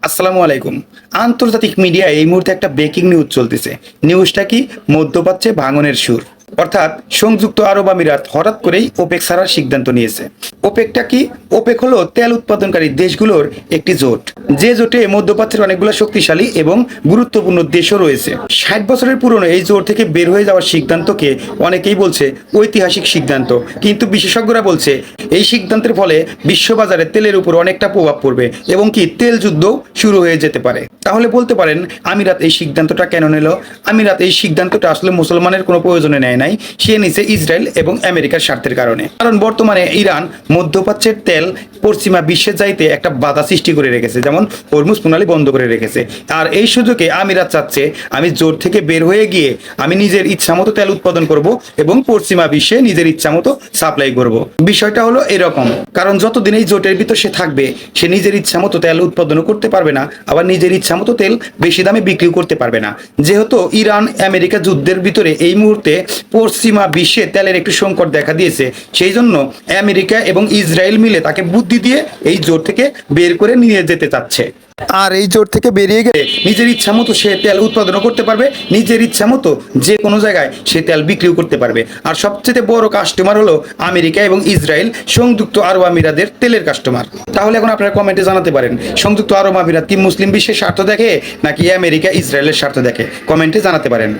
আসসালামু আলাইকুম। আন্তর্জাতিক মিডিয়ায় এই মুহূর্তে একটা ব্রেকিং নিউজ চলতেছে। নিউজটা কি? মধ্যপ্রাচ্যে ভাঙনের সুর। অর্থাৎ সংযুক্ত আরব আমিরাত হঠাৎ করেই ওপেক ছাড়ার সিদ্ধান্ত নিয়েছে। ওপেকটা কি? ওপেক হলো তেল উৎপাদনকারী দেশগুলোর একটি জোট, যে জোটে মধ্যপ্রাচ্যের অনেকগুলো শক্তিশালী এবং গুরুত্বপূর্ণ দেশও রয়েছে। 60 বছরের পুরনো এই জোট থেকে বের হয়ে যাওয়ার সিদ্ধান্তকে অনেকেই বলছে ঐতিহাসিক সিদ্ধান্ত, কিন্তু বিশেষজ্ঞরা বলছে এই সিদ্ধান্তের ফলে বিশ্ববাজারে তেলের উপর অনেকটা প্রভাব পড়বে এবং কি তেল যুদ্ধ শুরু হয়ে যেতে পারে। তাহলে বলতে পারেন আমিরাত এই সিদ্ধান্তটা কেন নিল? আমিরাত এই সিদ্ধান্তটা আসলে মুসলমানের কোনো প্রয়োজনে নেয় নাই, সে নিছে ইসরায়েল এবং আমেরিকার স্বার্থের কারণে। কারণ বর্তমানে ইরান মধ্যপ্রাচ্যের তেল পশ্চিমা বিশ্বের যাইতে একটা বাধা সৃষ্টি করে রেখেছে, যেমন হরমুজ প্রণালী বন্ধ করে রেখেছে। আর এই সুযোগে আমিরাত চাচ্ছে আমি জোট থেকে বের হয়ে গিয়ে আমি নিজের ইচ্ছা মতো তেল উৎপাদন করব এবং পশ্চিমা বিশ্বে নিজের ইচ্ছা মতো সাপ্লাই করব। বিষয়টা হলো এরকম, কারণ যতদিন এই জোটের ভিতর সে থাকবে সে নিজের ইচ্ছা মতো তেল উৎপাদনও করতে পারবে না, আবার নিজের ইচ্ছা মতো তেল বেশি দামে বিক্রিও করতে পারবে না। যেহেতু ইরান আমেরিকা যুদ্ধের ভিতরে এই মুহূর্তে পশ্চিমা বিশ্বে তেলের একটু সংকট দেখা দিয়েছে, সেই জন্য আমেরিকা এবং ইসরায়েল মিলে তাকে বুদ্ধি দিয়ে এই জোট থেকে বের করে নিয়ে যেতে চাচ্ছে। আর এই জোট থেকে বেরিয়ে গেলে নিজের ইচ্ছা মতো সে তেল উৎপাদনও করতে পারবে, নিজের ইচ্ছা মতো যে কোনো জায়গায় সে তেল বিক্রিও করতে পারবে। আর সবচেয়ে বড় কাস্টমার হলো আমেরিকা এবং ইসরায়েল, সংযুক্ত আরব আমিরাতের তেলের কাস্টমার। তাহলে এখন আপনারা কমেন্টে জানাতে পারেন সংযুক্ত আরব আমিরাত কি মুসলিম বিশ্বের স্বার্থ দেখে নাকি আমেরিকা ইসরায়েলের স্বার্থ দেখে? কমেন্টে জানাতে পারেন।